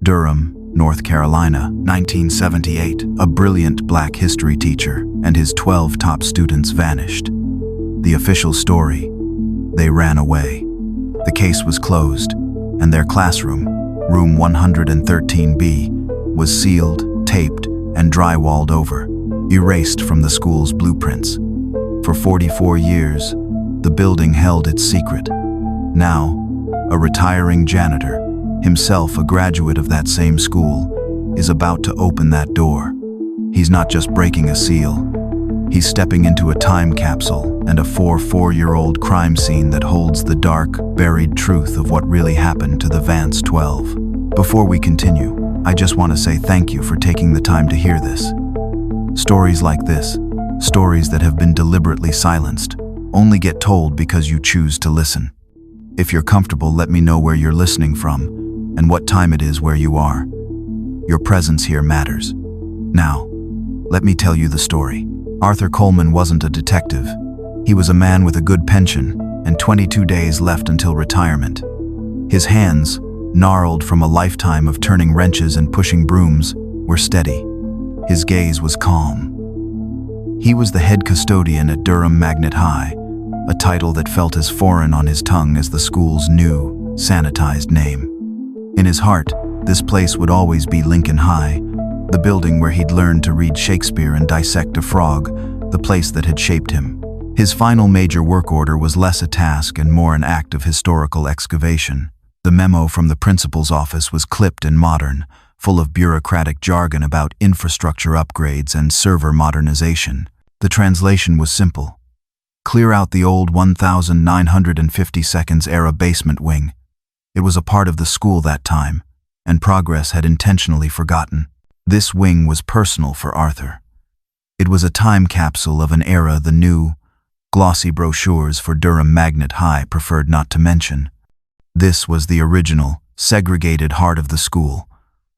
Durham, North Carolina, 1978. A brilliant black history teacher and his 12 top students vanished. The official story: they ran away. The case was closed, and their classroom, room 113B, was sealed, taped, and drywalled over, erased from the school's blueprints. For 44 years, the building held its secret. Now, a retiring janitor, himself a graduate of that same school, is about to open that door. He's not just breaking a seal. He's stepping into a time capsule and a 4-year-old crime scene that holds the dark, buried truth of what really happened to the Vance 12. Before we continue, I just want to say thank you for taking the time to hear this. Stories like this, stories that have been deliberately silenced, only get told because you choose to listen. If you're comfortable, let me know where you're listening from and what time it is where you are. Your presence here matters. Now, let me tell you the story. Arthur Coleman wasn't a detective. He was a man with a good pension and 22 days left until retirement. His hands, gnarled from a lifetime of turning wrenches and pushing brooms, were steady. His gaze was calm. He was the head custodian at Durham Magnet High, a title that felt as foreign on his tongue as the school's new, sanitized name. In his heart, this place would always be Lincoln High, the building where he'd learned to read Shakespeare and dissect a frog, the place that had shaped him. His final major work order was less a task and more an act of historical excavation. The memo from the principal's office was clipped and modern, full of bureaucratic jargon about infrastructure upgrades and server modernization. The translation was simple: clear out the old 1952 era basement wing. It was a part of the school that time, and progress had intentionally forgotten. This wing was personal for Arthur. It was a time capsule of an era the new, glossy brochures for Durham Magnet High preferred not to mention. This was the original, segregated heart of the school,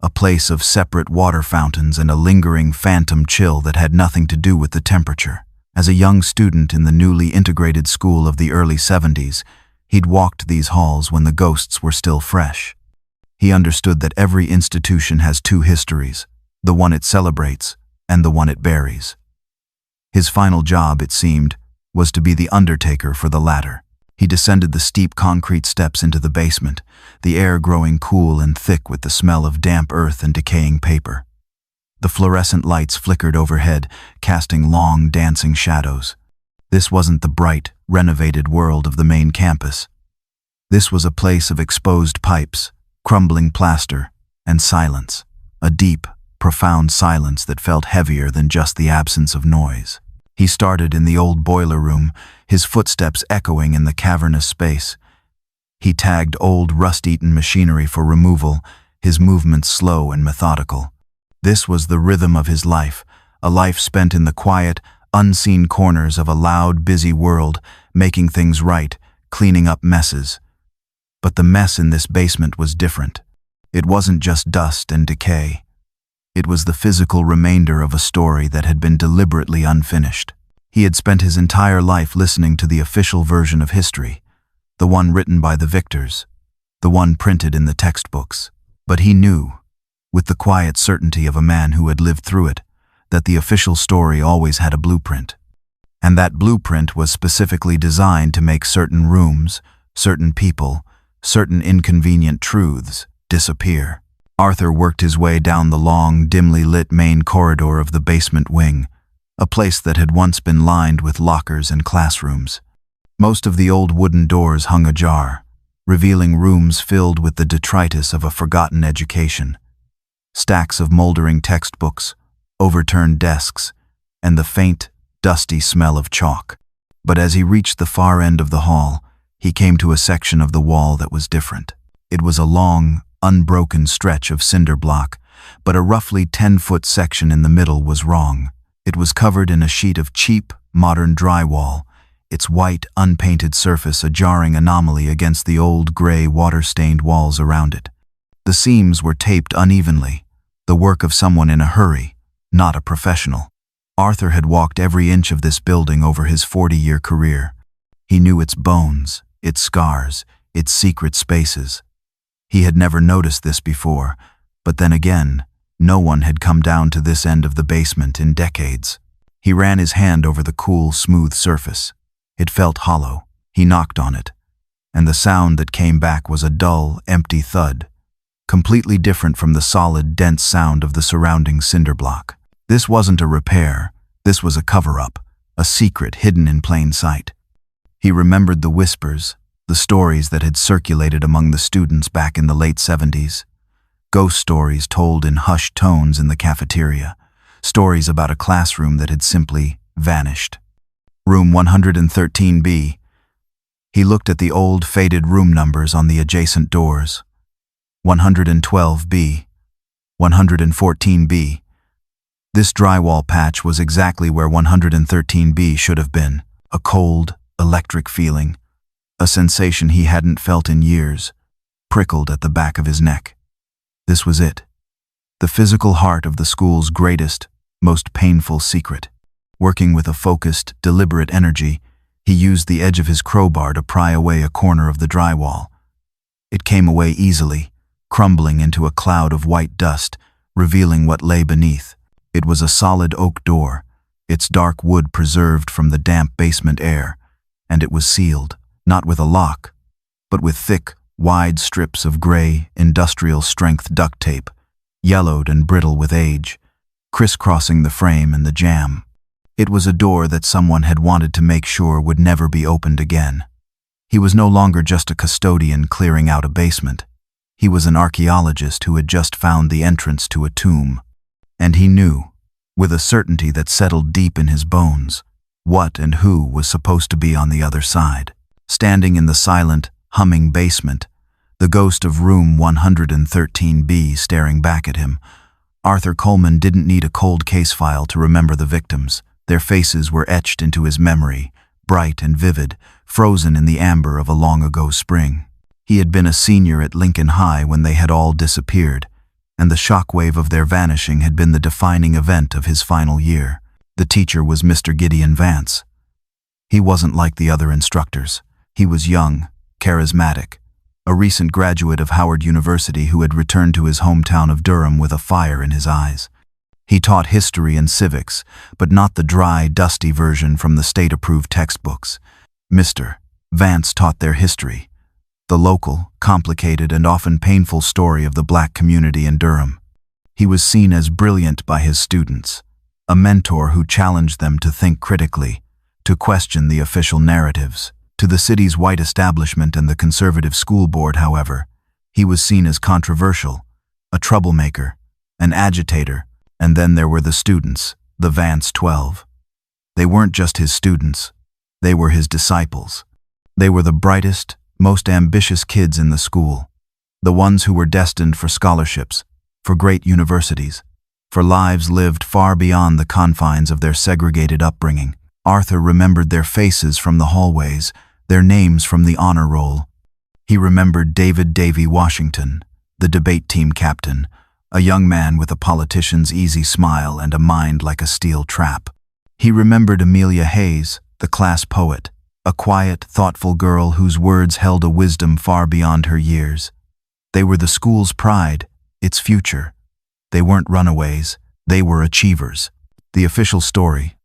a place of separate water fountains and a lingering phantom chill that had nothing to do with the temperature. As a young student in the newly integrated school of the early 70s, he'd walked these halls when the ghosts were still fresh. He understood that every institution has two histories, the one it celebrates and the one it buries. His final job, it seemed, was to be the undertaker for the latter. He descended the steep concrete steps into the basement, the air growing cool and thick with the smell of damp earth and decaying paper. The fluorescent lights flickered overhead, casting long, dancing shadows. This wasn't the bright, renovated world of the main campus. This was a place of exposed pipes, crumbling plaster, and silence. A deep, profound silence that felt heavier than just the absence of noise. He started in the old boiler room, his footsteps echoing in the cavernous space. He tagged old, rust-eaten machinery for removal, his movements slow and methodical. This was the rhythm of his life, a life spent in the quiet, unseen corners of a loud, busy world, making things right, cleaning up messes. But the mess in this basement was different. It wasn't just dust and decay. It was the physical remainder of a story that had been deliberately unfinished. He had spent his entire life listening to the official version of history, the one written by the victors, the one printed in the textbooks. But he knew, with the quiet certainty of a man who had lived through it, that the official story always had a blueprint. And that blueprint was specifically designed to make certain rooms, certain people, certain inconvenient truths disappear. Arthur worked his way down the long, dimly lit main corridor of the basement wing, a place that had once been lined with lockers and classrooms. Most of the old wooden doors hung ajar, revealing rooms filled with the detritus of a forgotten education. Stacks of moldering textbooks, overturned desks, and the faint, dusty smell of chalk. But as he reached the far end of the hall, he came to a section of the wall that was different. It was a long, unbroken stretch of cinder block, but a roughly 10-foot section in the middle was wrong. It was covered in a sheet of cheap, modern drywall, its white, unpainted surface a jarring anomaly against the old gray, water-stained walls around it. The seams were taped unevenly, the work of someone in a hurry, not a professional. Arthur had walked every inch of this building over his 40-year career. He knew its bones, its scars, its secret spaces. He had never noticed this before, But then again, no one had come down to this end of the basement in decades. He ran his hand over the cool, smooth surface. It felt hollow. He knocked on it, and the sound that came back was a dull, empty thud, completely different from the solid, dense sound of the surrounding cinder block. This wasn't a repair. This was a cover-up, a secret hidden in plain sight. He remembered the whispers, the stories that had circulated among the students back in the late 70s. Ghost stories told in hushed tones in the cafeteria. Stories about a classroom that had simply vanished. Room 113B. He looked at the old, faded room numbers on the adjacent doors. 112B. 114B. This drywall patch was exactly where 113B should have been. A cold, electric feeling. A sensation he hadn't felt in years. Prickled at the back of his neck. This was it. The physical heart of the school's greatest, most painful secret. Working with a focused, deliberate energy, he used the edge of his crowbar to pry away a corner of the drywall. It came away easily, crumbling into a cloud of white dust, revealing what lay beneath. It was a solid oak door, its dark wood preserved from the damp basement air, and it was sealed, not with a lock, but with thick, wide strips of gray, industrial-strength duct tape, yellowed and brittle with age, crisscrossing the frame and the jamb. It was a door that someone had wanted to make sure would never be opened again. He was no longer just a custodian clearing out a basement. He was an archaeologist who had just found the entrance to a tomb. And he knew, with a certainty that settled deep in his bones, what and who was supposed to be on the other side. Standing in the silent, humming basement, the ghost of room 113B staring back at him, Arthur Coleman didn't need a cold case file to remember the victims. Their faces were etched into his memory, bright and vivid, frozen in the amber of a long-ago spring. He had been a senior at Lincoln High when they had all disappeared, and the shockwave of their vanishing had been the defining event of his final year. The teacher was Mr. Gideon Vance. He wasn't like the other instructors. He was young, charismatic, a recent graduate of Howard University who had returned to his hometown of Durham with a fire in his eyes. He taught history and civics, but not the dry, dusty version from the state-approved textbooks. Mr. Vance taught their history, the local, complicated, and often painful story of the black community in Durham. He was seen as brilliant by his students, a mentor who challenged them to think critically, to question the official narratives. To the city's white establishment and the conservative school board, however, he was seen as controversial, a troublemaker, an agitator. And then there were the students, the Vance 12. They weren't just his students, they were his disciples. They were the brightest, most ambitious kids in the school, the ones who were destined for scholarships, for great universities, for lives lived far beyond the confines of their segregated upbringing. Arthur remembered their faces from the hallways, their names from the honor roll. He remembered David "Davy" Washington, the debate team captain, a young man with a politician's easy smile and a mind like a steel trap. He remembered Amelia Hayes, the class poet, a quiet, thoughtful girl whose words held a wisdom far beyond her years. They were the school's pride, its future. They weren't runaways, they were achievers. The official story,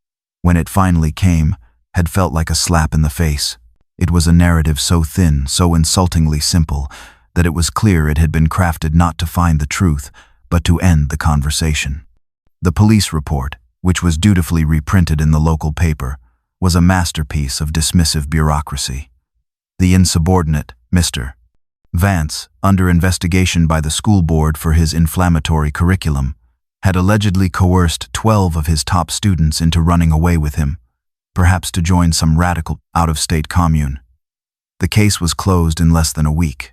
when it finally came, had felt like a slap in the face. It was a narrative so thin, so insultingly simple, that it was clear it had been crafted not to find the truth, but to end the conversation. The police report, which was dutifully reprinted in the local paper, was a masterpiece of dismissive bureaucracy. The insubordinate, Mr. Vance, under investigation by the school board for his inflammatory curriculum, had allegedly coerced 12 of his top students into running away with him, perhaps to join some radical, out-of-state commune. The case was closed in less than a week.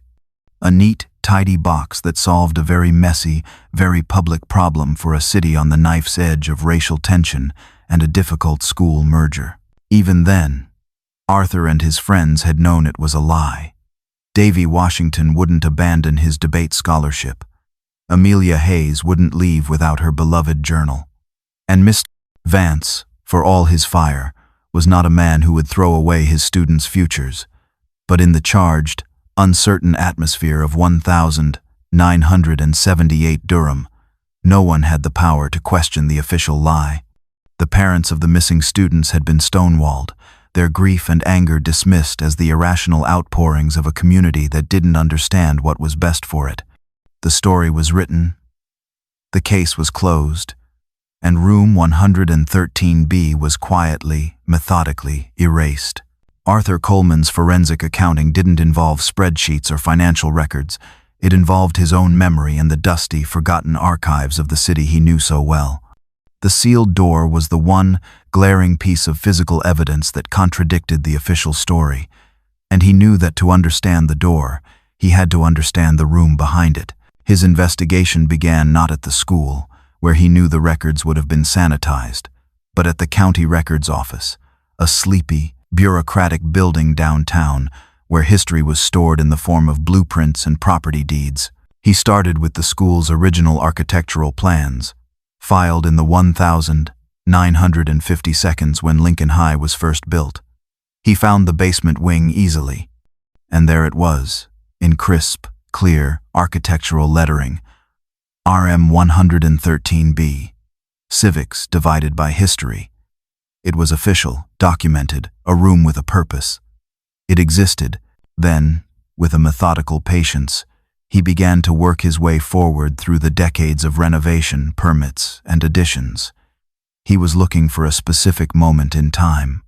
A neat, tidy box that solved a very messy, very public problem for a city on the knife's edge of racial tension and a difficult school merger. Even then, Arthur and his friends had known it was a lie. Davy Washington wouldn't abandon his debate scholarship. Amelia Hayes wouldn't leave without her beloved journal. And Mr. Vance, for all his fire, was not a man who would throw away his students' futures, but in the charged, uncertain atmosphere of 1,000 978 Durham. No one had the power to question the official lie. The parents of the missing students had been stonewalled, their grief and anger dismissed as the irrational outpourings of a community that didn't understand what was best for it. The story was written, the case was closed, and room 113B was quietly, methodically erased. Arthur Coleman's forensic accounting didn't involve spreadsheets or financial records. It involved his own memory and the dusty, forgotten archives of the city he knew so well. The sealed door was the one glaring piece of physical evidence that contradicted the official story, and he knew that to understand the door, he had to understand the room behind it. His investigation began not at the school, where he knew the records would have been sanitized, but at the county records office, a sleepy, bureaucratic building downtown where history was stored in the form of blueprints and property deeds. He started with the school's original architectural plans, filed in the 1,950 seconds when Lincoln High was first built. He found the basement wing easily, and there it was, in crisp, clear, architectural lettering, RM 113B, civics divided by history. It was official, documented, a room with a purpose. It existed. Then, with a methodical patience, he began to work his way forward through the decades of renovation, permits, and additions. He was looking for a specific moment in time.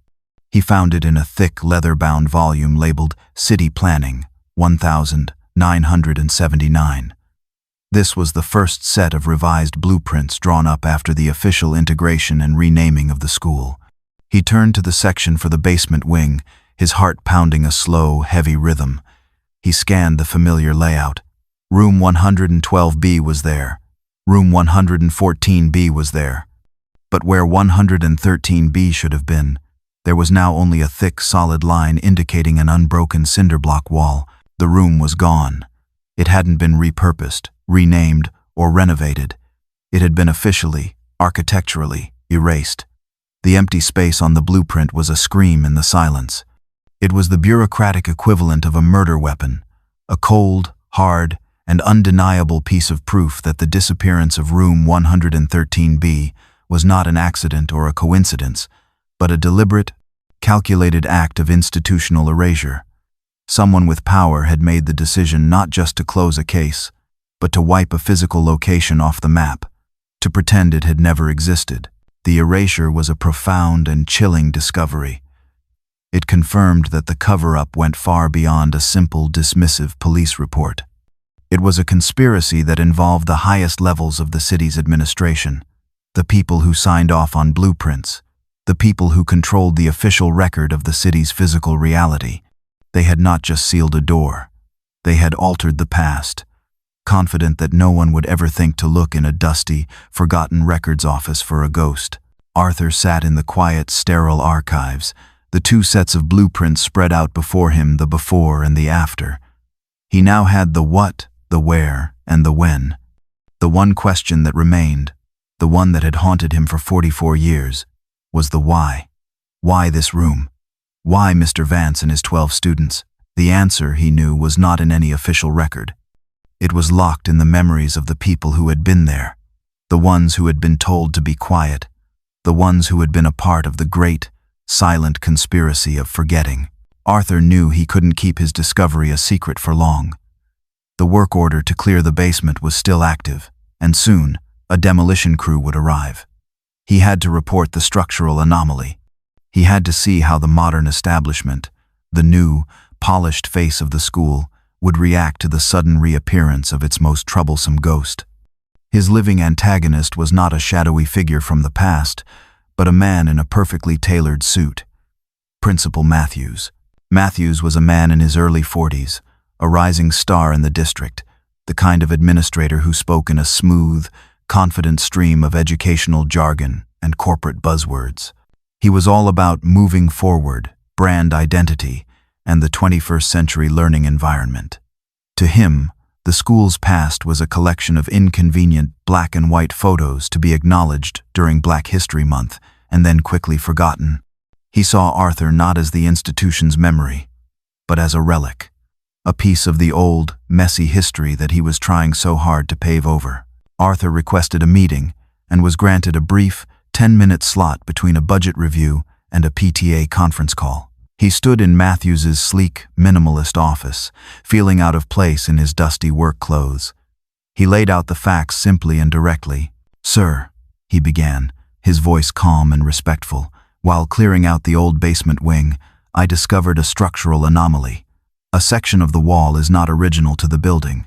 He found it in a thick, leather-bound volume labeled City Planning, 1979. This was the first set of revised blueprints drawn up after the official integration and renaming of the school. He turned to the section for the basement wing, his heart pounding a slow, heavy rhythm. He scanned the familiar layout. Room 112B was there. Room 114B was there. But where 113B should have been, there was now only a thick, solid line indicating an unbroken cinder block wall. The room was gone. It hadn't been repurposed, renamed, or renovated. It had been officially, architecturally, erased. The empty space on the blueprint was a scream in the silence. It was the bureaucratic equivalent of a murder weapon, a cold, hard, and undeniable piece of proof that the disappearance of room 113B was not an accident or a coincidence, but a deliberate, calculated act of institutional erasure. Someone with power had made the decision not just to close a case, but to wipe a physical location off the map, to pretend it had never existed. The erasure was a profound and chilling discovery. It confirmed that the cover-up went far beyond a simple, dismissive police report. It was a conspiracy that involved the highest levels of the city's administration, the people who signed off on blueprints, the people who controlled the official record of the city's physical reality. They had not just sealed a door. They had altered the past, confident that no one would ever think to look in a dusty, forgotten records office for a ghost. Arthur sat in the quiet, sterile archives, the two sets of blueprints spread out before him, the before and the after. He now had the what, the where, and the when. The one question that remained, the one that had haunted him for 44 years, was the why. Why this room? Why Mr. Vance and his 12 students? The answer, he knew, was not in any official record. It was locked in the memories of the people who had been there, the ones who had been told to be quiet, the ones who had been a part of the great, silent conspiracy of forgetting. Arthur knew he couldn't keep his discovery a secret for long. The work order to clear the basement was still active, and soon, a demolition crew would arrive. He had to report the structural anomaly. He had to see how the modern establishment, the new, polished face of the school, would react to the sudden reappearance of its most troublesome ghost. His living antagonist was not a shadowy figure from the past, but a man in a perfectly tailored suit. Principal Matthews. Matthews was a man in his early 40s, a rising star in the district, the kind of administrator who spoke in a smooth, confident stream of educational jargon and corporate buzzwords. He was all about moving forward, brand identity, and the 21st century learning environment. To him, the school's past was a collection of inconvenient black and white photos to be acknowledged during Black History Month and then quickly forgotten. He saw Arthur not as the institution's memory, but as a relic a piece of the old, messy history that he was trying so hard to pave over. Arthur requested a meeting and was granted a brief, 10-minute slot between a budget review and a PTA conference call. He stood in Matthews's sleek, minimalist office, feeling out of place in his dusty work clothes. He laid out the facts simply and directly. "Sir," he began, his voice calm and respectful, "while clearing out the old basement wing, I discovered a structural anomaly. A section of the wall is not original to the building.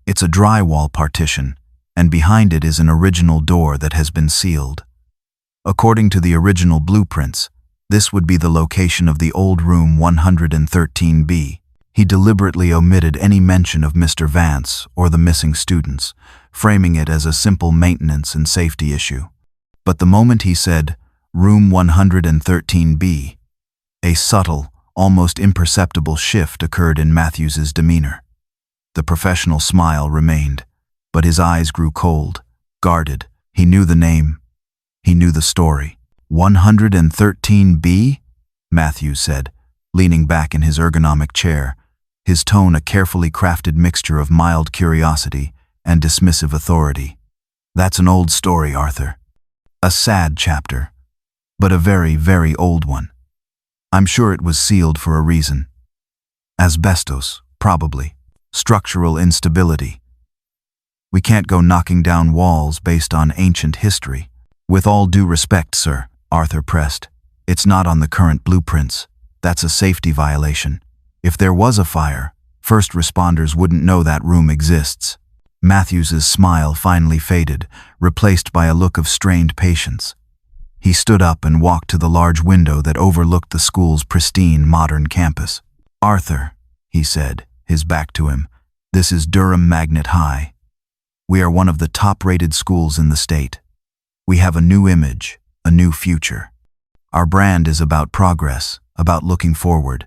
It's a drywall partition, and behind it is an original door that has been sealed. According to the original blueprints, this would be the location of the old room 113B. He deliberately omitted any mention of Mr. Vance or the missing students, framing it as a simple maintenance and safety issue. But the moment he said, "Room 113B," a subtle, almost imperceptible shift occurred in Matthews's demeanor. The professional smile remained, but his eyes grew cold, guarded. He knew the name. He knew the story. 113B? Matthews said, leaning back in his ergonomic chair, his tone a carefully crafted mixture of mild curiosity and dismissive authority. "That's an old story, Arthur. A sad chapter, but a very, very old one. I'm sure it was sealed for a reason. Asbestos, probably. Structural instability. We can't go knocking down walls based on ancient history." "With all due respect, sir," Arthur pressed, "it's not on the current blueprints. That's a safety violation. If there was a fire, first responders wouldn't know that room exists." Matthews's smile finally faded, replaced by a look of strained patience. He stood up and walked to the large window that overlooked the school's pristine, modern campus. "Arthur," he said, his back to him, "this is Durham Magnet High. We are one of the top-rated schools in the state. We have a new image, a new future. Our brand is about progress, about looking forward,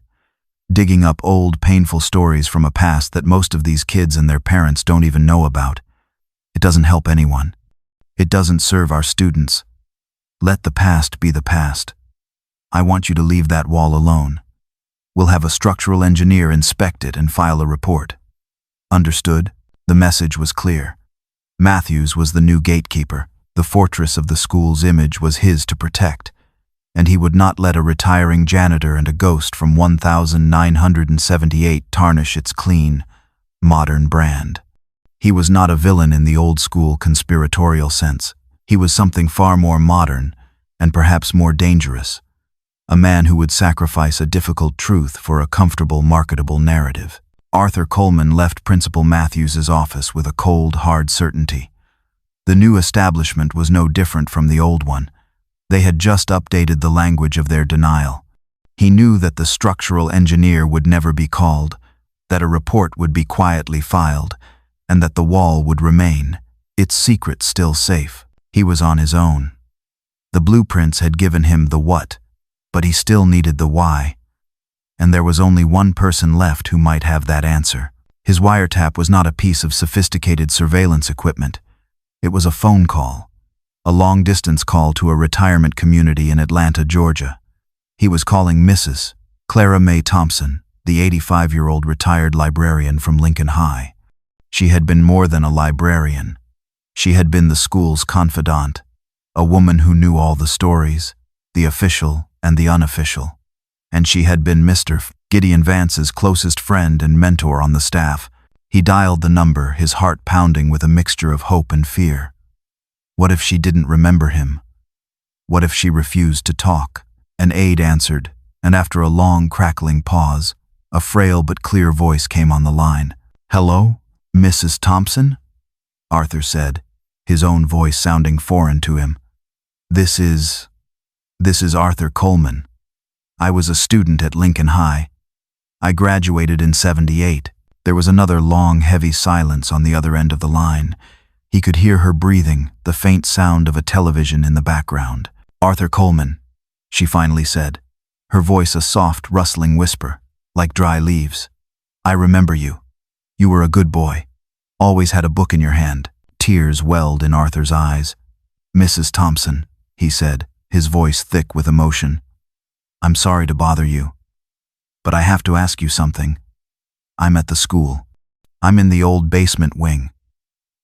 digging up old, painful stories from a past that most of these kids and their parents don't even know about. It doesn't help anyone. It doesn't serve our students. Let the past be the past. I want you to leave that wall alone. We'll have a structural engineer inspect it and file a report." Understood? The message was clear. Matthews was the new gatekeeper. The fortress of the school's image was his to protect, and he would not let a retiring janitor and a ghost from 1978 tarnish its clean, modern brand. He was not a villain in the old-school conspiratorial sense. He was something far more modern, and perhaps more dangerous. A man who would sacrifice a difficult truth for a comfortable, marketable narrative. Arthur Coleman left Principal Matthews's office with a cold, hard certainty. The new establishment was no different from the old one. They had just updated the language of their denial. He knew that the structural engineer would never be called, that a report would be quietly filed, and that the wall would remain, its secret still safe. He was on his own. The blueprints had given him the what, but he still needed the why. And there was only one person left who might have that answer. His wiretap was not a piece of sophisticated surveillance equipment. It was a phone call, a long-distance call to a retirement community in Atlanta, Georgia. He was calling Mrs. Clara Mae Thompson, the 85-year-old retired librarian from Lincoln High. She had been more than a librarian. She had been the school's confidant, a woman who knew all the stories, the official and the unofficial. And she had been Mr. Gideon Vance's closest friend and mentor on the staff. He dialed the number, his heart pounding with a mixture of hope and fear. What if she didn't remember him? What if she refused to talk? An aide answered, and after a long, crackling pause, a frail but clear voice came on the line. "Hello, Mrs. Thompson?" Arthur said, his own voice sounding foreign to him. This is Arthur Coleman. I was a student at Lincoln High. I graduated in '78. There was another long, heavy silence on the other end of the line. He could hear her breathing, the faint sound of a television in the background. "Arthur Coleman," she finally said, her voice a soft, rustling whisper, like dry leaves. "I remember you. You were a good boy. Always had a book in your hand." Tears welled in Arthur's eyes. "Mrs. Thompson," he said, his voice thick with emotion. "I'm sorry to bother you, but I have to ask you something. I'm at the school. I'm in the old basement wing.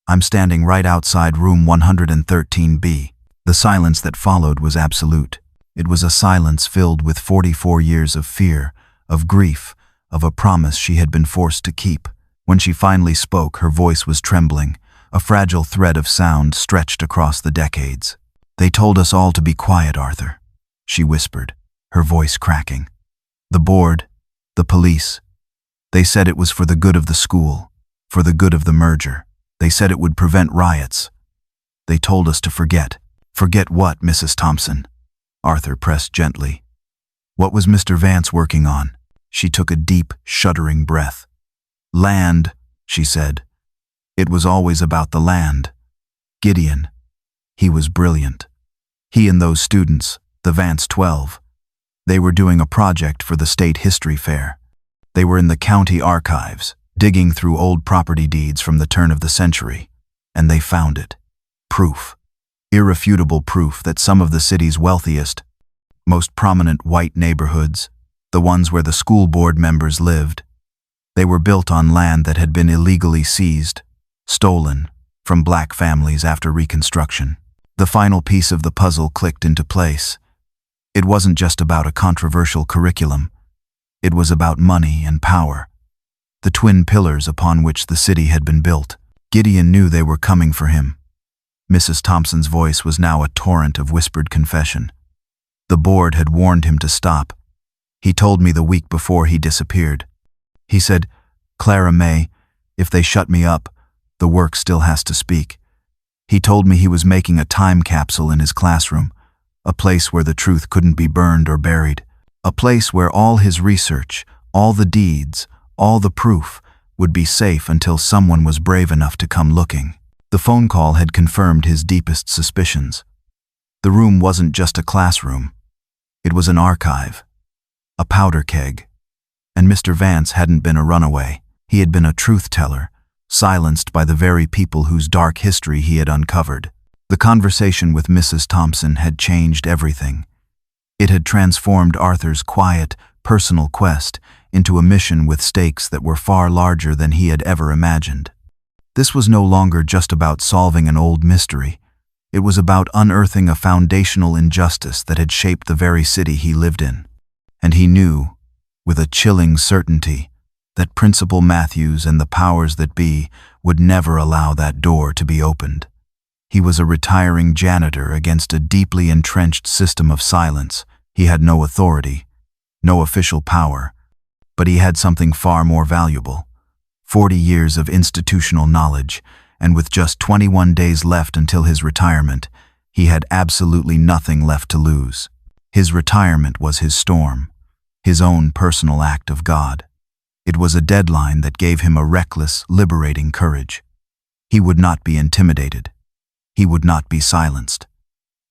I'm standing right outside room 113B. The silence that followed was absolute. It was a silence filled with 44 years of fear, of grief, of a promise she had been forced to keep. When she finally spoke, her voice was trembling, a fragile thread of sound stretched across the decades. "They told us all to be quiet, Arthur," she whispered, her voice cracking. "The board, the police. They said it was for the good of the school, for the good of the merger. They said it would prevent riots. They told us to forget." "Forget what, Mrs. Thompson?" Arthur pressed gently. "What was Mr. Vance working on?" She took a deep, shuddering breath. "Land," she said. "It was always about the land. Gideon. He was brilliant. He and those students, the Vance 12, they were doing a project for the state history fair. They were in the county archives, digging through old property deeds from the turn of the century, and they found it. Proof. Irrefutable proof that some of the city's wealthiest, most prominent white neighborhoods, the ones where the school board members lived, they were built on land that had been illegally seized, stolen, from black families after Reconstruction. The final piece of the puzzle clicked into place. It wasn't just about a controversial curriculum. It was about money and power, the twin pillars upon which the city had been built. Gideon knew they were coming for him. Mrs. Thompson's voice was now a torrent of whispered confession. The board had warned him to stop. He told me the week before he disappeared. He said, "Clara May, if they shut me up, the work still has to speak." He told me he was making a time capsule in his classroom, a place where the truth couldn't be burned or buried, a place where all his research, all the deeds, all the proof would be safe until someone was brave enough to come looking. The phone call had confirmed his deepest suspicions. The room wasn't just a classroom. It was an archive, a powder keg. And Mr. Vance hadn't been a runaway. He had been a truth-teller, silenced by the very people whose dark history he had uncovered. The conversation with Mrs. Thompson had changed everything. It had transformed Arthur's quiet, personal quest into a mission with stakes that were far larger than he had ever imagined. This was no longer just about solving an old mystery. It was about unearthing a foundational injustice that had shaped the very city he lived in. And he knew, with a chilling certainty, that Principal Matthews and the powers that be would never allow that door to be opened. He was a retiring janitor against a deeply entrenched system of silence. He had no authority, no official power, but he had something far more valuable. 40 years of institutional knowledge, and with just 21 days left until his retirement, he had absolutely nothing left to lose. His retirement was his storm, his own personal act of God. It was a deadline that gave him a reckless, liberating courage. He would not be intimidated. He would not be silenced.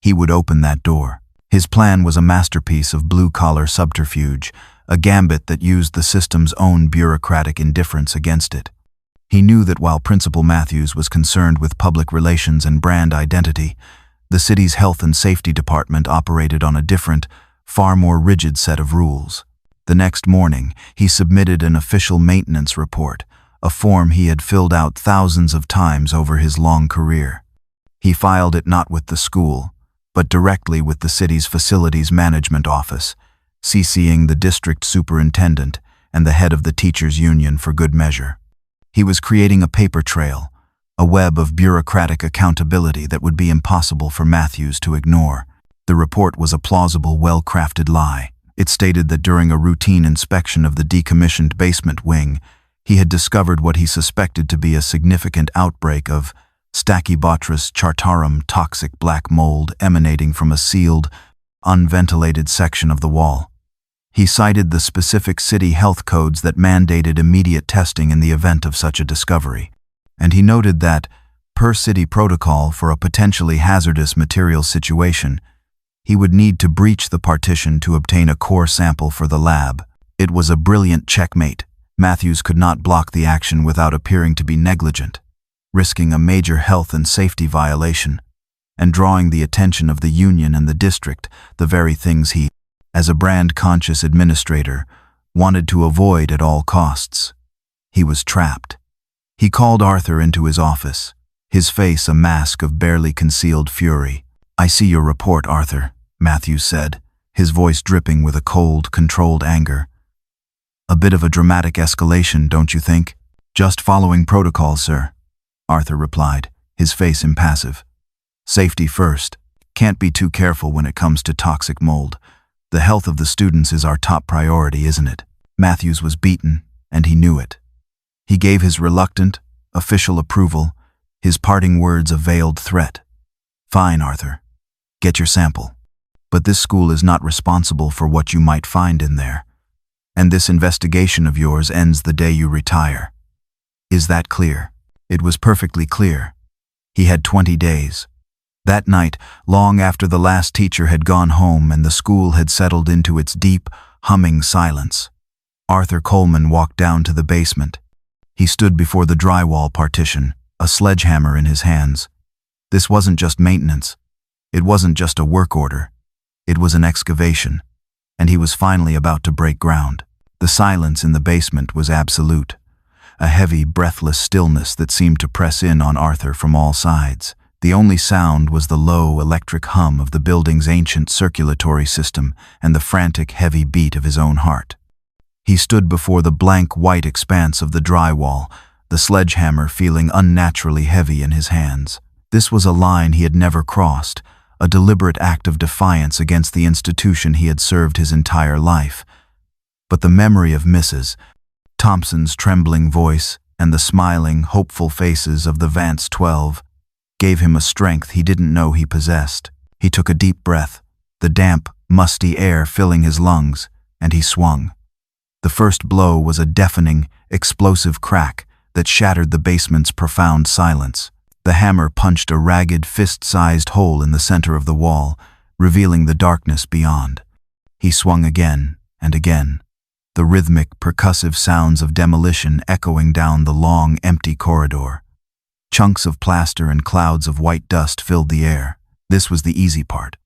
He would open that door. His plan was a masterpiece of blue-collar subterfuge, a gambit that used the system's own bureaucratic indifference against it. He knew that while Principal Matthews was concerned with public relations and brand identity, the city's health and safety department operated on a different, far more rigid set of rules. The next morning, he submitted an official maintenance report, a form he had filled out thousands of times over his long career. He filed it not with the school, but directly with the city's facilities management office, CCing the district superintendent and the head of the teachers' union for good measure. He was creating a paper trail, a web of bureaucratic accountability that would be impossible for Matthews to ignore. The report was a plausible, well-crafted lie. It stated that during a routine inspection of the decommissioned basement wing, he had discovered what he suspected to be a significant outbreak of Stachybotrys chartarum toxic black mold emanating from a sealed, unventilated section of the wall. He cited the specific city health codes that mandated immediate testing in the event of such a discovery. And he noted that, per city protocol for a potentially hazardous material situation, he would need to breach the partition to obtain a core sample for the lab. It was a brilliant checkmate. Matthews could not block the action without appearing to be negligent, risking a major health and safety violation, and drawing the attention of the union and the district, the very things he, as a brand-conscious administrator, wanted to avoid at all costs. He was trapped. He called Arthur into his office, his face a mask of barely concealed fury. "I see your report, Arthur," Matthews said, his voice dripping with a cold, controlled anger. "A bit of a dramatic escalation, don't you think?" "Just following protocol, sir," Arthur replied, his face impassive. "Safety first. Can't be too careful when it comes to toxic mold. The health of the students is our top priority, isn't it?" Matthews was beaten, and he knew it. He gave his reluctant, official approval, his parting words a veiled threat. "Fine, Arthur. Get your sample. But this school is not responsible for what you might find in there. And this investigation of yours ends the day you retire. Is that clear?" It was perfectly clear. He had 20 days. That night, long after the last teacher had gone home and the school had settled into its deep, humming silence, Arthur Coleman walked down to the basement. He stood before the drywall partition, a sledgehammer in his hands. This wasn't just maintenance. It wasn't just a work order. It was an excavation, and he was finally about to break ground. The silence in the basement was absolute, a heavy, breathless stillness that seemed to press in on Arthur from all sides. The only sound was the low, electric hum of the building's ancient circulatory system and the frantic, heavy beat of his own heart. He stood before the blank, white expanse of the drywall, the sledgehammer feeling unnaturally heavy in his hands. This was a line he had never crossed, a deliberate act of defiance against the institution he had served his entire life. But the memory of Mrs. Thompson's trembling voice and the smiling, hopeful faces of the Vance 12 gave him a strength he didn't know he possessed. He took a deep breath, the damp, musty air filling his lungs, and he swung. The first blow was a deafening, explosive crack that shattered the basement's profound silence. The hammer punched a ragged, fist-sized hole in the center of the wall, revealing the darkness beyond. He swung again and again, the rhythmic, percussive sounds of demolition echoing down the long, empty corridor. Chunks of plaster and clouds of white dust filled the air. This was the easy part,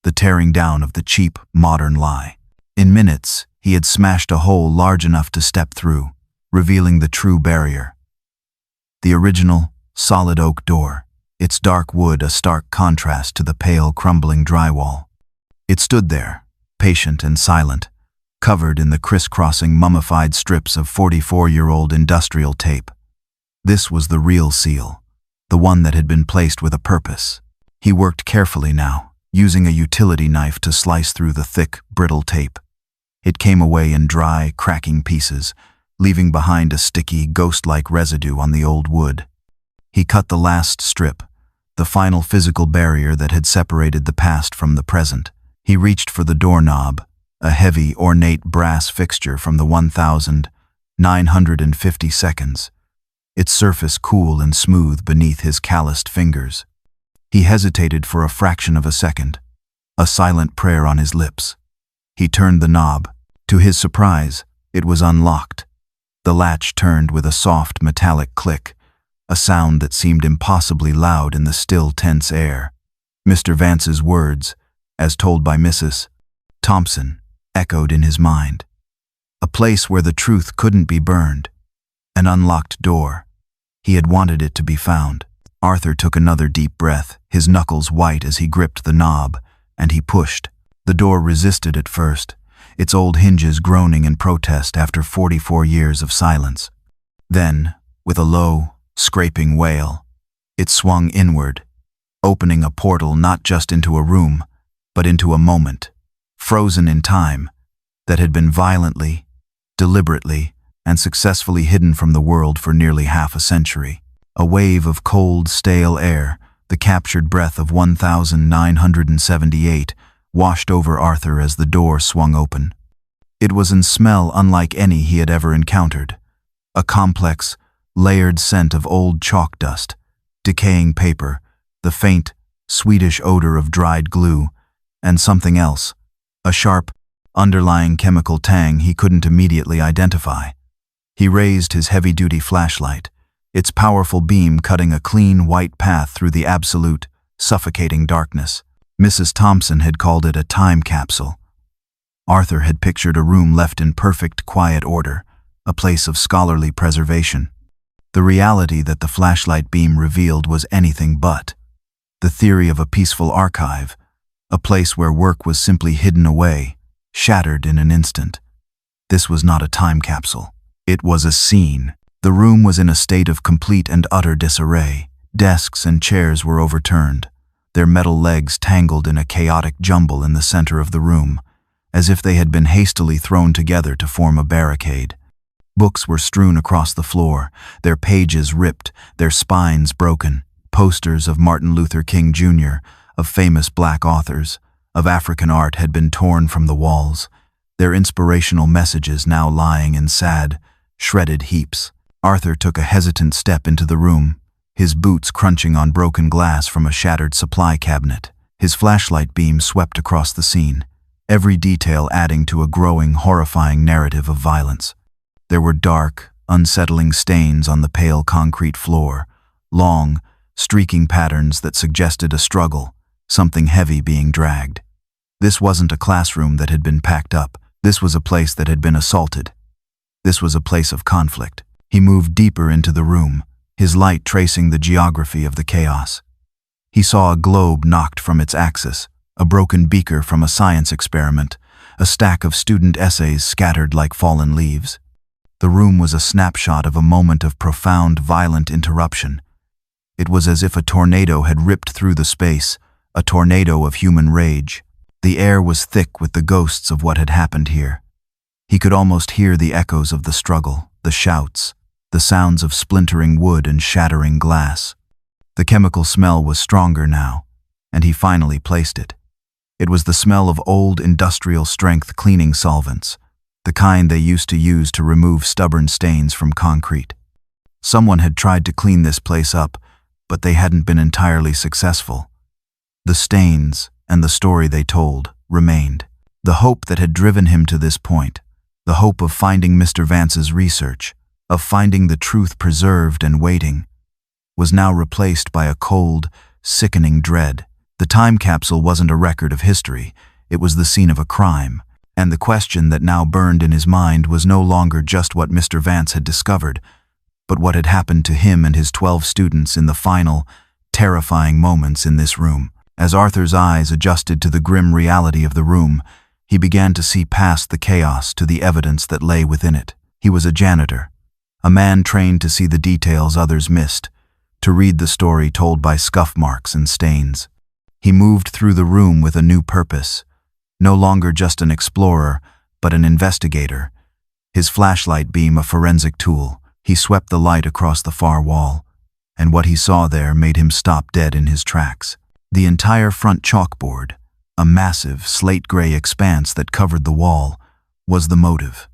the tearing down of the cheap, modern lie. In minutes, he had smashed a hole large enough to step through, revealing the true barrier. The original, solid oak door, its dark wood a stark contrast to the pale, crumbling drywall. It stood there, patient and silent, covered in the crisscrossing mummified strips of 44-year-old industrial tape. This was the real seal, the one that had been placed with a purpose. He worked carefully now, using a utility knife to slice through the thick, brittle tape. It came away in dry, cracking pieces, leaving behind a sticky, ghost-like residue on the old wood. He cut the last strip, the final physical barrier that had separated the past from the present. He reached for the doorknob, a heavy, ornate brass fixture from the 1,950 seconds, its surface cool and smooth beneath his calloused fingers. He hesitated for a fraction of a second, a silent prayer on his lips. He turned the knob. To his surprise, it was unlocked. The latch turned with a soft, metallic click, a sound that seemed impossibly loud in the still, tense air. Mr. Vance's words, as told by Mrs. Thompson, echoed in his mind. A place where the truth couldn't be burned. An unlocked door. He had wanted it to be found. Arthur took another deep breath, his knuckles white as he gripped the knob, and he pushed. The door resisted at first, its old hinges groaning in protest after 44 years of silence. Then, with a low, scraping wail, it swung inward, opening a portal not just into a room, but into a moment, frozen in time, that had been violently, deliberately, and successfully hidden from the world for nearly half a century. A wave of cold, stale air, the captured breath of 1978, washed over Arthur as the door swung open. It was in smell unlike any he had ever encountered. A complex, layered scent of old chalk dust, decaying paper, the faint, sweetish odor of dried glue, and something else, a sharp, underlying chemical tang he couldn't immediately identify. He raised his heavy-duty flashlight, its powerful beam cutting a clean white path through the absolute, suffocating darkness. Mrs. Thompson had called it a time capsule. Arthur had pictured a room left in perfect, quiet order, a place of scholarly preservation. The reality that the flashlight beam revealed was anything but. The theory of a peaceful archive, a place where work was simply hidden away, shattered in an instant. This was not a time capsule. It was a scene. The room was in a state of complete and utter disarray. Desks and chairs were overturned, their metal legs tangled in a chaotic jumble in the center of the room, as if they had been hastily thrown together to form a barricade. Books were strewn across the floor, their pages ripped, their spines broken. Posters of Martin Luther King Jr., of famous black authors, of African art had been torn from the walls, their inspirational messages now lying in sad, shredded heaps. Arthur took a hesitant step into the room, his boots crunching on broken glass from a shattered supply cabinet. His flashlight beam swept across the scene, every detail adding to a growing, horrifying narrative of violence. There were dark, unsettling stains on the pale concrete floor, long, streaking patterns that suggested a struggle, something heavy being dragged. This wasn't a classroom that had been packed up. This was a place that had been assaulted. This was a place of conflict. He moved deeper into the room, his light tracing the geography of the chaos. He saw a globe knocked from its axis, a broken beaker from a science experiment, a stack of student essays scattered like fallen leaves. The room was a snapshot of a moment of profound, violent interruption. It was as if a tornado had ripped through the space, a tornado of human rage. The air was thick with the ghosts of what had happened here. He could almost hear the echoes of the struggle, the shouts, the sounds of splintering wood and shattering glass. The chemical smell was stronger now, and he finally placed it. It was the smell of old industrial-strength cleaning solvents, the kind they used to use to remove stubborn stains from concrete. Someone had tried to clean this place up, but they hadn't been entirely successful. The stains and the story they told remained. The hope that had driven him to this point, the hope of finding Mr. Vance's research, of finding the truth preserved and waiting, was now replaced by a cold, sickening dread. The time capsule wasn't a record of history, it was the scene of a crime, and the question that now burned in his mind was no longer just what Mr. Vance had discovered, but what had happened to him and his 12 students in the final, terrifying moments in this room. As Arthur's eyes adjusted to the grim reality of the room, he began to see past the chaos to the evidence that lay within it. He was a janitor, a man trained to see the details others missed, to read the story told by scuff marks and stains. He moved through the room with a new purpose, no longer just an explorer, but an investigator. His flashlight beam a forensic tool. He swept the light across the far wall, and what he saw there made him stop dead in his tracks. The entire front chalkboard, a massive slate-gray expanse that covered the wall, was the motive.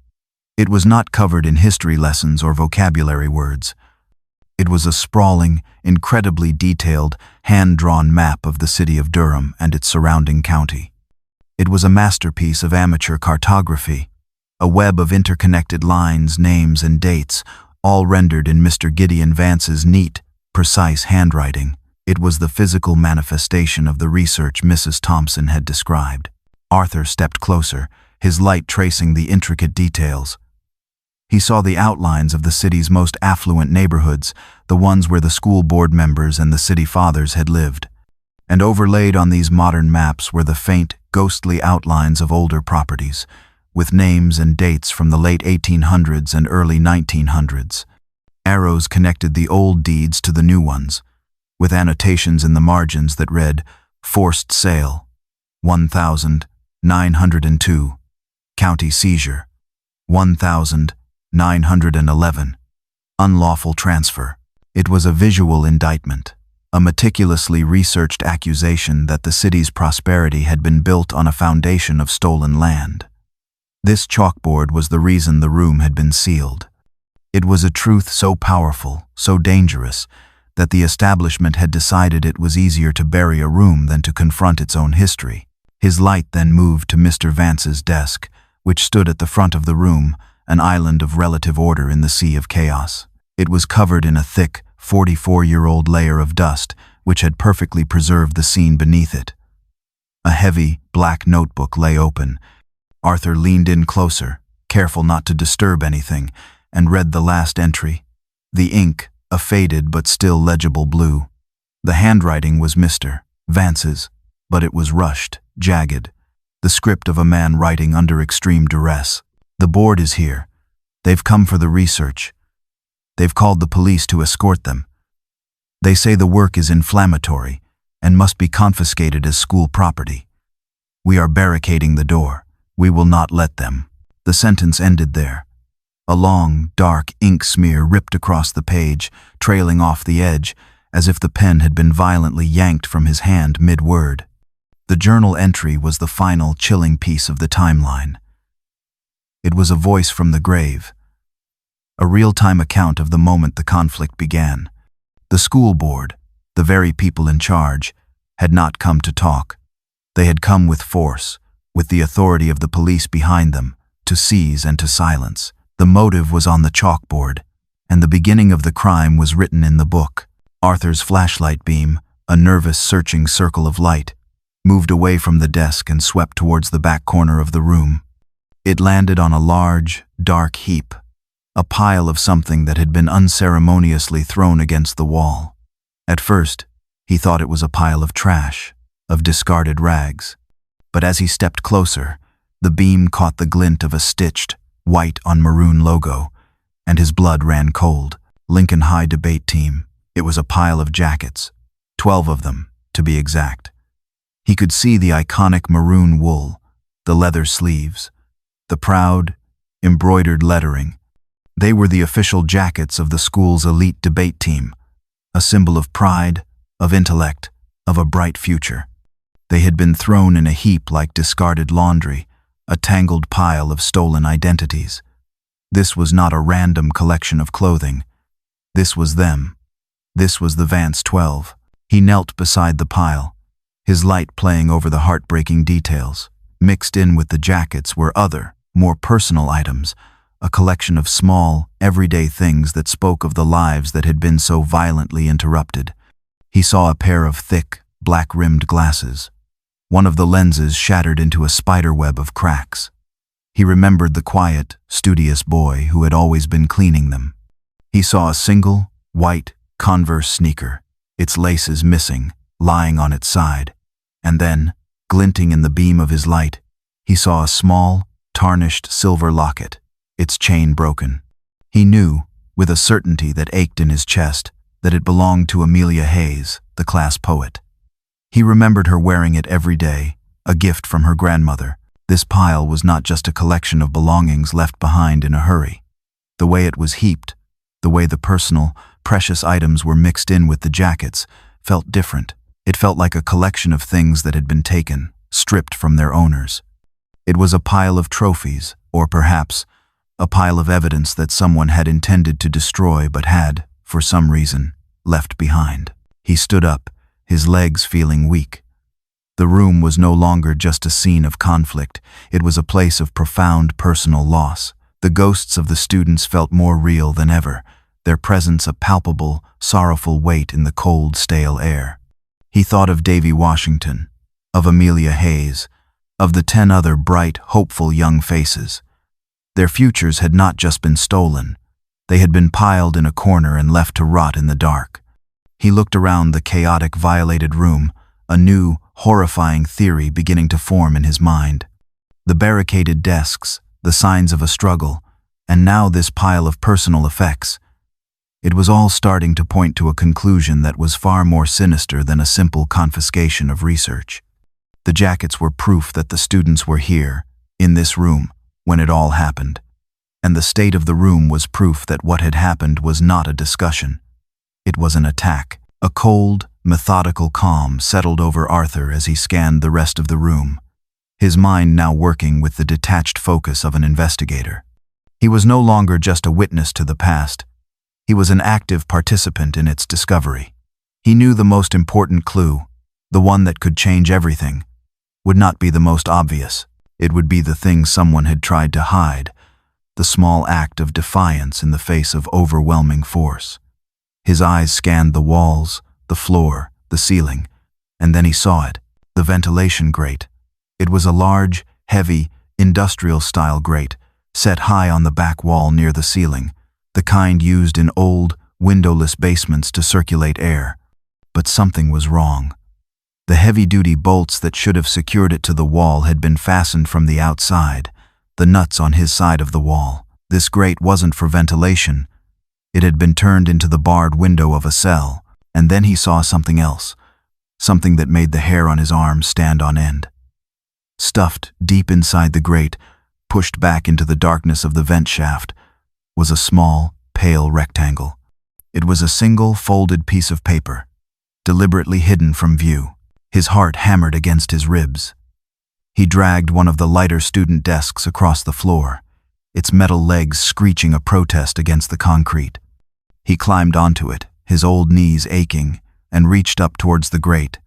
It was not covered in history lessons or vocabulary words. It was a sprawling, incredibly detailed, hand-drawn map of the city of Durham and its surrounding county. It was a masterpiece of amateur cartography, a web of interconnected lines, names, and dates, all rendered in Mr. Gideon Vance's neat, precise handwriting. It was the physical manifestation of the research Mrs. Thompson had described. Arthur stepped closer, his light tracing the intricate details. He saw the outlines of the city's most affluent neighborhoods, the ones where the school board members and the city fathers had lived. And overlaid on these modern maps were the faint, ghostly outlines of older properties, with names and dates from the late 1800s and early 1900s. Arrows connected the old deeds to the new ones, with annotations in the margins that read, Forced Sale, 1,902, County Seizure, 1,911, Unlawful Transfer. It was a visual indictment, a meticulously researched accusation that the city's prosperity had been built on a foundation of stolen land. This chalkboard was the reason the room had been sealed. It was a truth so powerful, so dangerous, that the establishment had decided it was easier to bury a room than to confront its own history. His light then moved to Mr. Vance's desk, which stood at the front of the room, an island of relative order in the sea of chaos. It was covered in a thick, 44-year-old layer of dust, which had perfectly preserved the scene beneath it. A heavy, black notebook lay open. Arthur leaned in closer, careful not to disturb anything, and read the last entry. The ink, a faded but still legible blue. The handwriting was Mr. Vance's, but it was rushed, jagged, the script of a man writing under extreme duress. The board is here. They've come for the research. They've called the police to escort them. They say the work is inflammatory and must be confiscated as school property. We are barricading the door. We will not let them. The sentence ended there. A long, dark ink smear ripped across the page, trailing off the edge, as if the pen had been violently yanked from his hand mid-word. The journal entry was the final, chilling piece of the timeline. It was a voice from the grave, a real-time account of the moment the conflict began. The school board, the very people in charge, had not come to talk. They had come with force, with the authority of the police behind them, to seize and to silence. The motive was on the chalkboard, and the beginning of the crime was written in the book. Arthur's flashlight beam, a nervous, searching circle of light, moved away from the desk and swept towards the back corner of the room. It landed on a large, dark heap, a pile of something that had been unceremoniously thrown against the wall. At first, he thought it was a pile of trash, of discarded rags. But as he stepped closer, the beam caught the glint of a stitched, white on maroon logo, and his blood ran cold. Lincoln High debate team. It was a pile of jackets, 12 of them, to be exact. He could see the iconic maroon wool, the leather sleeves, the proud, embroidered lettering. They were the official jackets of the school's elite debate team, a symbol of pride, of intellect, of a bright future. They had been thrown in a heap like discarded laundry, a tangled pile of stolen identities. This was not a random collection of clothing. This was them. This was the Vance 12. He knelt beside the pile, his light playing over the heartbreaking details. Mixed in with the jackets were other, more personal items, a collection of small, everyday things that spoke of the lives that had been so violently interrupted. He saw a pair of thick, black-rimmed glasses. One of the lenses shattered into a spiderweb of cracks. He remembered the quiet, studious boy who had always been cleaning them. He saw a single, white, Converse sneaker, its laces missing, lying on its side. And then, glinting in the beam of his light, he saw a small, tarnished silver locket, its chain broken. He knew, with a certainty that ached in his chest, that it belonged to Amelia Hayes, the class poet. He remembered her wearing it every day, a gift from her grandmother. This pile was not just a collection of belongings left behind in a hurry. The way it was heaped, the way the personal, precious items were mixed in with the jackets, felt different. It felt like a collection of things that had been taken, stripped from their owners. It was a pile of trophies, or perhaps, a pile of evidence that someone had intended to destroy but had, for some reason, left behind. He stood up, his legs feeling weak. The room was no longer just a scene of conflict. It was a place of profound personal loss. The ghosts of the students felt more real than ever, their presence a palpable, sorrowful weight in the cold, stale air. He thought of Davy Washington, of Amelia Hayes, of the 10 other bright, hopeful young faces. Their futures had not just been stolen. They had been piled in a corner and left to rot in the dark. He looked around the chaotic, violated room, a new, horrifying theory beginning to form in his mind. The barricaded desks, the signs of a struggle, and now this pile of personal effects. It was all starting to point to a conclusion that was far more sinister than a simple confiscation of research. The jackets were proof that the students were here, in this room, when it all happened. And the state of the room was proof that what had happened was not a discussion. It was an attack. A cold, methodical calm settled over Arthur as he scanned the rest of the room, his mind now working with the detached focus of an investigator. He was no longer just a witness to the past. He was an active participant in its discovery. He knew the most important clue, the one that could change everything, would not be the most obvious. It would be the thing someone had tried to hide, the small act of defiance in the face of overwhelming force. His eyes scanned the walls, the floor, the ceiling, and then he saw it, the ventilation grate. It was a large, heavy, industrial-style grate, set high on the back wall near the ceiling, the kind used in old, windowless basements to circulate air. But something was wrong. The heavy-duty bolts that should have secured it to the wall had been fastened from the outside, the nuts on his side of the wall. This grate wasn't for ventilation. It had been turned into the barred window of a cell. And then he saw something else, something that made the hair on his arms stand on end. Stuffed deep inside the grate, pushed back into the darkness of the vent shaft, was a small, pale rectangle. It was a single, folded piece of paper, deliberately hidden from view. His heart hammered against his ribs. He dragged one of the lighter student desks across the floor, its metal legs screeching a protest against the concrete. He climbed onto it, his old knees aching, and reached up towards the grate.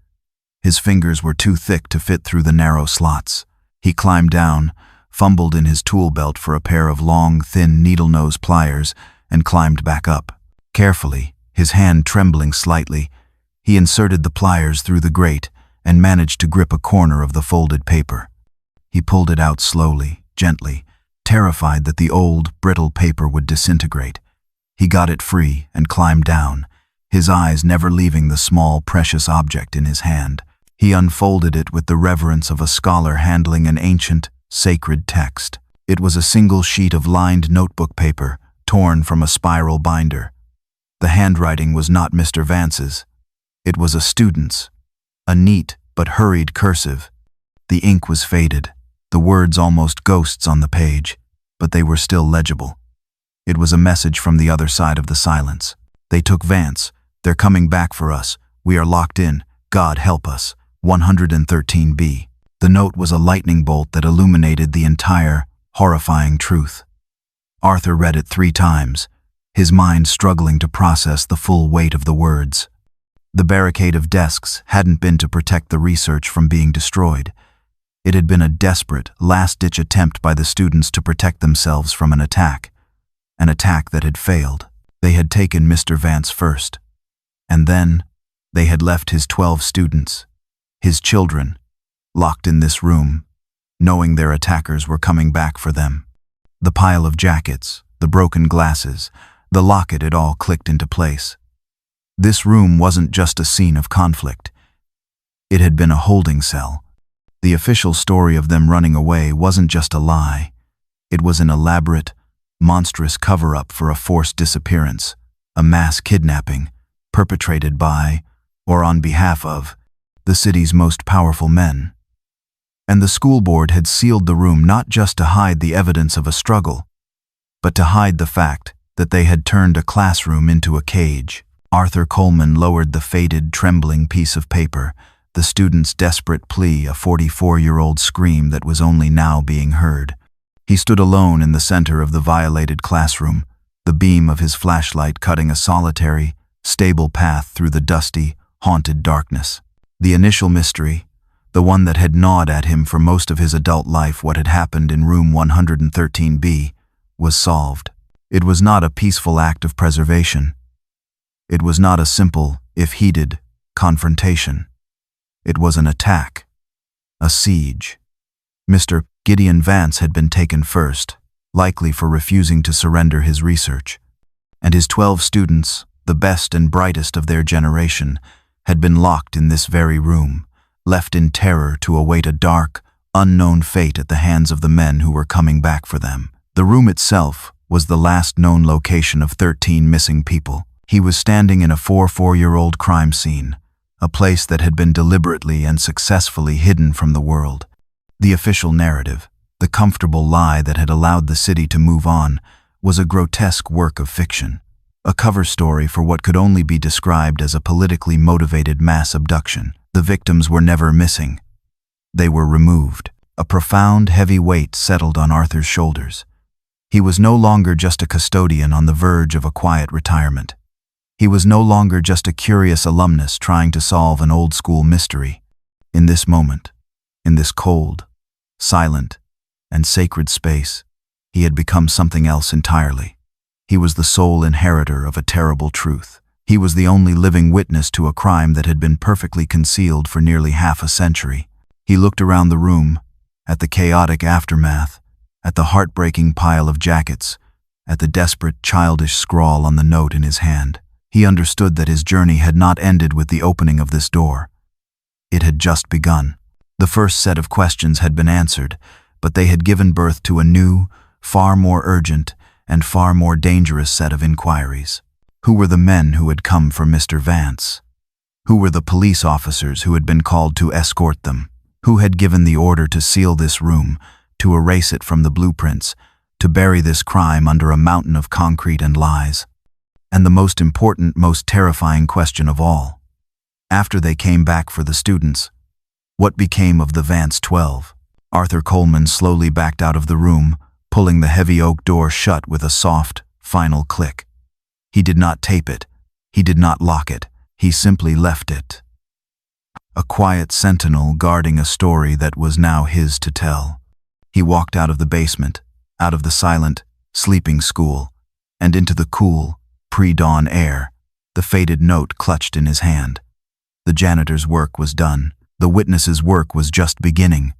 His fingers were too thick to fit through the narrow slots. He climbed down, fumbled in his tool belt for a pair of long, thin needle-nose pliers, and climbed back up. Carefully, his hand trembling slightly, he inserted the pliers through the grate and managed to grip a corner of the folded paper. He pulled it out slowly, gently, terrified that the old, brittle paper would disintegrate. He got it free and climbed down, his eyes never leaving the small, precious object in his hand. He unfolded it with the reverence of a scholar handling an ancient, sacred text. It was a single sheet of lined notebook paper, torn from a spiral binder. The handwriting was not Mr. Vance's. It was a student's, a neat but hurried cursive. The ink was faded, the words almost ghosts on the page, but they were still legible. It was a message from the other side of the silence. They took Vance. They're coming back for us. We are locked in. God help us. 113B. The note was a lightning bolt that illuminated the entire, horrifying truth. Arthur read it 3 times, his mind struggling to process the full weight of the words. The barricade of desks hadn't been to protect the research from being destroyed. It had been a desperate, last-ditch attempt by the students to protect themselves from an attack that had failed. They had taken Mr. Vance first. And then, they had left his 12 students, his children, locked in this room, knowing their attackers were coming back for them. The pile of jackets, the broken glasses, the locket, it all clicked into place. This room wasn't just a scene of conflict. It had been a holding cell. The official story of them running away wasn't just a lie. It was an elaborate, monstrous cover-up for a forced disappearance, a mass kidnapping, perpetrated by, or on behalf of, the city's most powerful men. And the school board had sealed the room not just to hide the evidence of a struggle, but to hide the fact that they had turned a classroom into a cage. Arthur Coleman lowered the faded, trembling piece of paper, the student's desperate plea a 44-year-old scream that was only now being heard. He stood alone in the center of the violated classroom, the beam of his flashlight cutting a solitary, stable path through the dusty, haunted darkness. The initial mystery, the one that had gnawed at him for most of his adult life, what had happened in room 113B, was solved. It was not a peaceful act of preservation. It was not a simple, if heated, confrontation. It was an attack, a siege. Mr. Gideon Vance had been taken first, likely for refusing to surrender his research, and his 12 students, the best and brightest of their generation, had been locked in this very room, left in terror to await a dark, unknown fate at the hands of the men who were coming back for them. The room itself was the last known location of 13 missing people. He was standing in a 4-year-old crime scene, a place that had been deliberately and successfully hidden from the world. The official narrative, the comfortable lie that had allowed the city to move on, was a grotesque work of fiction, a cover story for what could only be described as a politically motivated mass abduction. The victims were never missing. They were removed. A profound, heavy weight settled on Arthur's shoulders. He was no longer just a custodian on the verge of a quiet retirement. He was no longer just a curious alumnus trying to solve an old-school mystery. In this moment, in this cold, silent, and sacred space, he had become something else entirely. He was the sole inheritor of a terrible truth. He was the only living witness to a crime that had been perfectly concealed for nearly half a century. He looked around the room, at the chaotic aftermath, at the heartbreaking pile of jackets, at the desperate, childish scrawl on the note in his hand. He understood that his journey had not ended with the opening of this door. It had just begun. The first set of questions had been answered, but they had given birth to a new, far more urgent, and far more dangerous set of inquiries. Who were the men who had come for Mr. Vance? Who were the police officers who had been called to escort them? Who had given the order to seal this room, to erase it from the blueprints, to bury this crime under a mountain of concrete and lies? And the most important, most terrifying question of all, after they came back for the students, what became of the Vance 12? Arthur Coleman slowly backed out of the room, pulling the heavy oak door shut with a soft, final click. He did not tape it. He did not lock it. He simply left it. A quiet sentinel guarding a story that was now his to tell. He walked out of the basement, out of the silent, sleeping school, and into the cool, pre-dawn air, the faded note clutched in his hand. The janitor's work was done. The witness's work was just beginning.